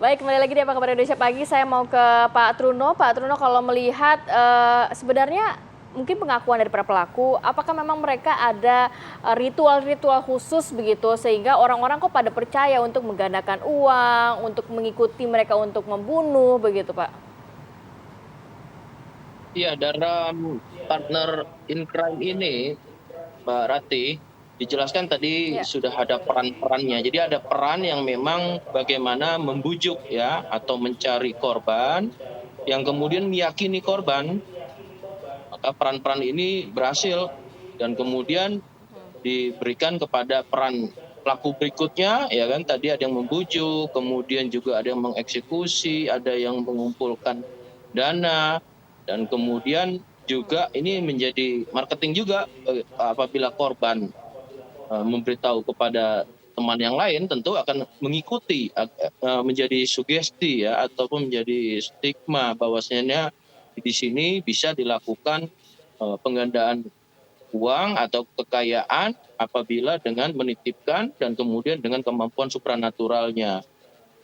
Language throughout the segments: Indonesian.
Baik, kembali lagi di Apa Kabar Indonesia Pagi. Saya mau ke Pak Truno. Pak Truno, kalau melihat sebenarnya mungkin pengakuan dari para pelaku, apakah memang mereka ada ritual-ritual khusus begitu sehingga orang-orang kok pada percaya untuk menggandakan uang, untuk mengikuti mereka untuk membunuh begitu, Pak? Iya, dalam partner in crime ini, Mbak Rati, dijelaskan tadi Ya. sudah ada peran-perannya. Jadi ada peran yang memang bagaimana membujuk ya atau mencari korban yang kemudian meyakini korban, maka peran-peran ini berhasil dan kemudian diberikan kepada peran pelaku berikutnya ya kan, tadi ada yang membujuk, kemudian juga ada yang mengeksekusi, ada yang mengumpulkan dana, dan kemudian juga ini menjadi marketing juga apabila korban memberitahu kepada teman yang lain tentu akan mengikuti, menjadi sugesti ya ataupun menjadi stigma bahwasanya di sini bisa dilakukan penggandaan uang atau kekayaan apabila dengan menitipkan dan kemudian dengan kemampuan supranaturalnya.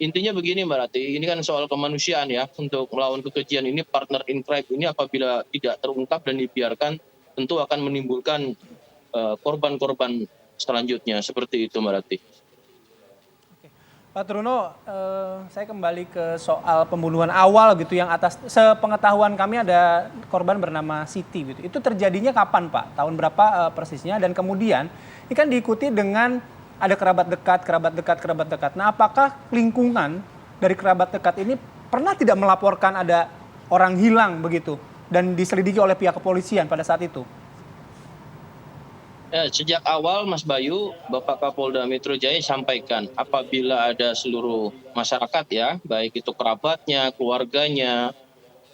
Intinya begini Mbak Rati, ini kan soal kemanusiaan ya, untuk melawan kekejian ini partner in crime ini apabila tidak terungkap dan dibiarkan tentu akan menimbulkan korban-korban selanjutnya, seperti itu Mbak Rati. Pak Truno, saya kembali ke soal pembunuhan awal gitu yang atas sepengetahuan kami ada korban bernama Siti gitu. Itu terjadinya kapan Pak? Tahun berapa persisnya? Dan kemudian ini kan diikuti dengan ada kerabat dekat, kerabat dekat, kerabat dekat. Nah, apakah lingkungan dari kerabat dekat ini pernah tidak melaporkan ada orang hilang begitu dan diselidiki oleh pihak kepolisian pada saat itu? Sejak awal Mas Bayu, Bapak Kapolda Metro Jaya sampaikan apabila ada seluruh masyarakat ya, baik itu kerabatnya, keluarganya,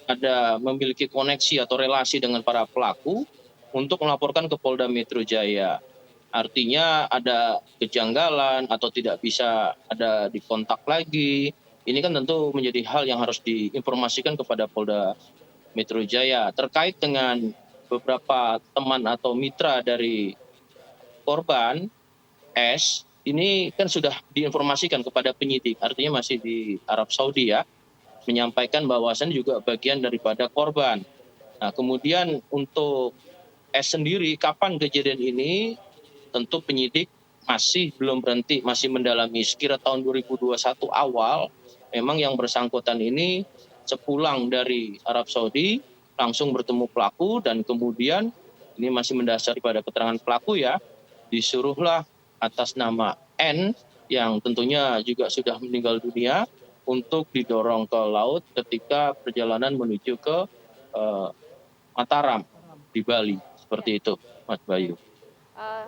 ada memiliki koneksi atau relasi dengan para pelaku untuk melaporkan ke Polda Metro Jaya. Artinya ada kejanggalan atau tidak bisa ada dikontak lagi. Ini kan tentu menjadi hal yang harus diinformasikan kepada Polda Metro Jaya terkait dengan beberapa teman atau mitra dari korban S ini kan sudah diinformasikan kepada penyidik, artinya masih di Arab Saudi ya, menyampaikan bahwasan juga bagian daripada korban. Nah, kemudian untuk S sendiri kapan kejadian ini, tentu penyidik masih belum berhenti, masih mendalami. Sekira tahun 2021 awal, memang yang bersangkutan ini sepulang dari Arab Saudi langsung bertemu pelaku dan kemudian ini masih mendasari pada keterangan pelaku ya, disuruhlah atas nama N yang tentunya juga sudah meninggal dunia untuk didorong ke laut ketika perjalanan menuju ke Mataram di Bali. Seperti itu, Mas Bayu. Eh,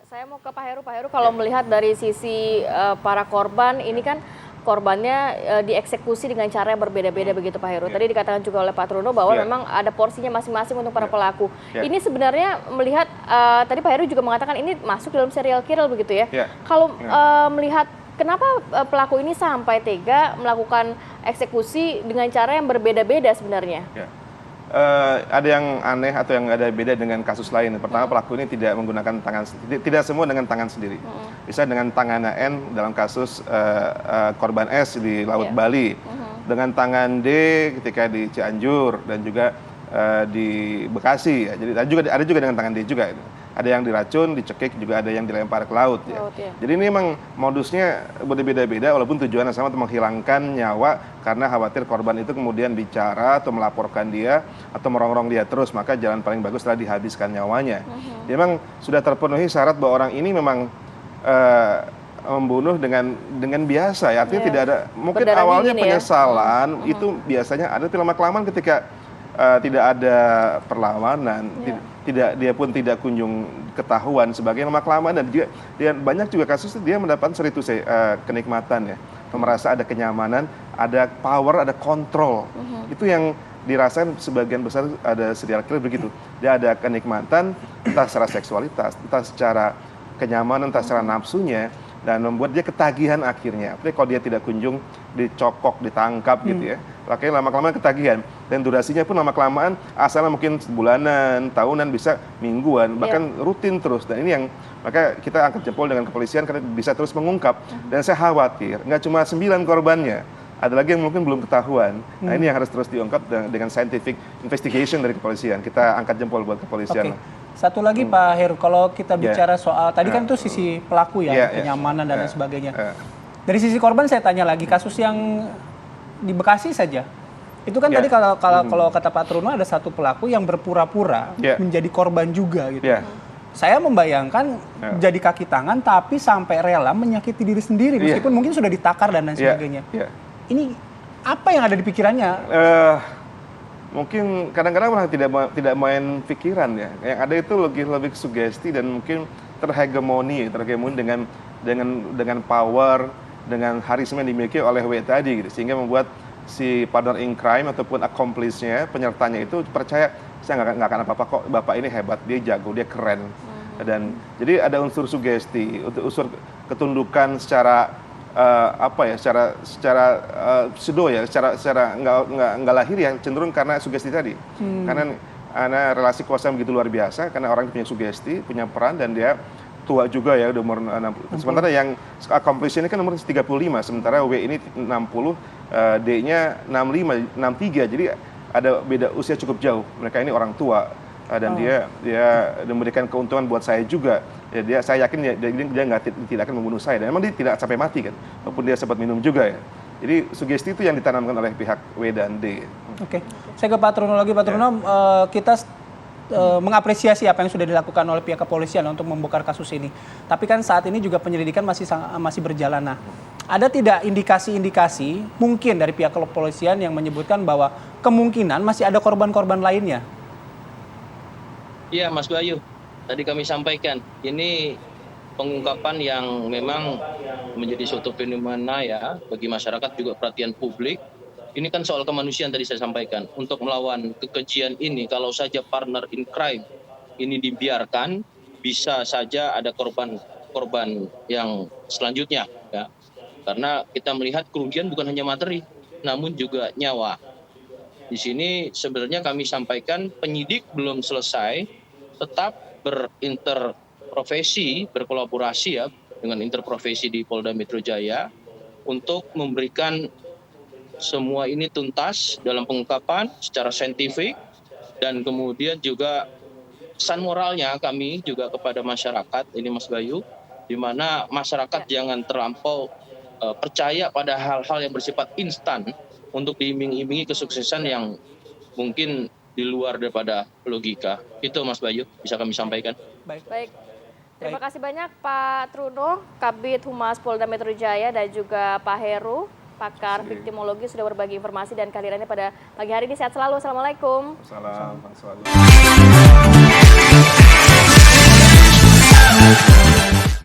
saya mau ke Pak Heru. Pak Heru, kalau melihat dari sisi para korban, ini kan korbannya dieksekusi dengan cara yang berbeda-beda begitu Pak Heru. Tadi dikatakan juga oleh Pak Truno bahwa memang ada porsinya masing-masing untuk para pelaku. Ini sebenarnya melihat, tadi Pak Heru juga mengatakan ini masuk dalam serial killer begitu ya. Kalau melihat kenapa pelaku ini sampai tega melakukan eksekusi dengan cara yang berbeda-beda sebenarnya? Ada yang aneh atau yang ada beda dengan kasus lain. Pertama, pelaku ini tidak menggunakan tangan, tidak semua dengan tangan sendiri. Bisa dengan tangan N dalam kasus korban S di Laut Bali, dengan tangan D ketika di Cianjur dan juga di Bekasi. Ya. Jadi ada juga dengan tangan D juga. Ada yang diracun, dicekik, juga ada yang dilempar ke laut. Ya. Jadi ini memang modusnya berbeda-beda walaupun tujuannya sama untuk menghilangkan nyawa karena khawatir korban itu kemudian bicara atau melaporkan dia atau merongrong dia terus, maka jalan paling bagus adalah dihabiskan nyawanya. Jadi memang sudah terpenuhi syarat bahwa orang ini memang membunuh dengan biasa ya, artinya tidak ada mungkin awalnya penyesalan itu biasanya ada, tapi lama-kelamaan ketika tidak ada perlawanan, dia pun tidak kunjung ketahuan sebagai lama-kelamaan, dan juga banyak juga kasus dia mendapat seritu kenikmatan ya, merasa ada kenyamanan, ada power, ada kontrol. Itu yang dirasakan sebagian besar ada serial killer begitu. Dia ada kenikmatan entah secara seksualitas, entah secara kenyamanan, entah secara nafsunya, dan membuat dia ketagihan akhirnya. Tapi kalau dia tidak kunjung dicokok, ditangkap gitu ya, makanya lama-kelamaan ketagihan, dan durasinya pun lama-kelamaan asalnya mungkin sebulanan, tahunan, bisa mingguan, bahkan rutin terus. Dan ini yang maka kita angkat jempol dengan kepolisian karena bisa terus mengungkap. Dan saya khawatir nggak cuma 9 korbannya, ada lagi yang mungkin belum ketahuan. Nah ini yang harus terus diungkap dengan scientific investigation dari kepolisian. Kita angkat jempol buat kepolisian. Oke. Satu lagi Pak Heru, kalau kita bicara soal tadi kan tuh sisi pelaku ya, kenyamanan dan lain sebagainya. Dari sisi korban saya tanya lagi, kasus yang di Bekasi saja. Itu kan tadi kalau kata Pak Truno ada satu pelaku yang berpura-pura menjadi korban juga gitu. Saya membayangkan jadi kaki tangan tapi sampai rela menyakiti diri sendiri meskipun mungkin sudah ditakar dan lain sebagainya. Ini apa yang ada di pikirannya? Mungkin kadang-kadang orang tidak main pikiran ya. Yang ada itu lebih sugesti dan mungkin terhegemoni dengan power, dengan harisma yang dimiliki oleh W tadi gitu, sehingga membuat si partner in crime ataupun accomplice-nya, penyertanya itu percaya saya nggak akan apa-apa kok, bapak ini hebat, dia jago, dia keren. Dan jadi ada unsur sugesti, unsur ketundukan secara secara pseudo ya, secara nggak lahir ya, cenderung karena sugesti tadi. Karena relasi kuasa begitu luar biasa, karena orang punya sugesti, punya peran, dan dia tua juga ya, udah umur 60. Sementara yang accomplice ini kan umur 35, sementara W ini 60, D-nya 65, 63, jadi ada beda usia cukup jauh. Mereka ini orang tua. Dan dia memberikan keuntungan buat saya juga. Ya, saya yakin dia tidak akan membunuh saya. Dan memang dia tidak sampai mati kan, walaupun dia sempat minum juga ya. Jadi sugesti itu yang ditanamkan oleh pihak W dan D. Oke, saya ke Pak Truno lagi. Pak Truno, kita mengapresiasi apa yang sudah dilakukan oleh pihak kepolisian untuk membongkar kasus ini. Tapi kan saat ini juga penyelidikan masih berjalan. Nah, ada tidak indikasi-indikasi mungkin dari pihak kepolisian yang menyebutkan bahwa kemungkinan masih ada korban-korban lainnya? Iya, Mas Bayu. Tadi kami sampaikan, ini pengungkapan yang memang menjadi suatu fenomena ya bagi masyarakat, juga perhatian publik. Ini kan soal kemanusiaan tadi saya sampaikan. Untuk melawan kekejian ini, kalau saja partner in crime ini dibiarkan, bisa saja ada korban yang selanjutnya. Ya. Karena kita melihat kerugian bukan hanya materi, namun juga nyawa. Di sini sebenarnya kami sampaikan penyidik belum selesai, tetap berinterprofesi, berkolaborasi ya dengan interprofesi di Polda Metro Jaya untuk memberikan semua ini tuntas dalam pengungkapan secara saintifik, dan kemudian juga pesan moralnya kami juga kepada masyarakat ini Mas Bayu, di mana masyarakat jangan terlampau percaya pada hal-hal yang bersifat instan untuk diiming-imingi kesuksesan yang mungkin di luar daripada logika. Itu Mas Bayu bisa kami sampaikan. Baik. Terima kasih banyak Pak Truno, Kabid Humas Polda Metro Jaya, dan juga Pak Heru, pakar viktimologi, sudah berbagi informasi dan kehadirannya pada pagi hari ini. Sehat selalu. Assalamualaikum. Assalamualaikum.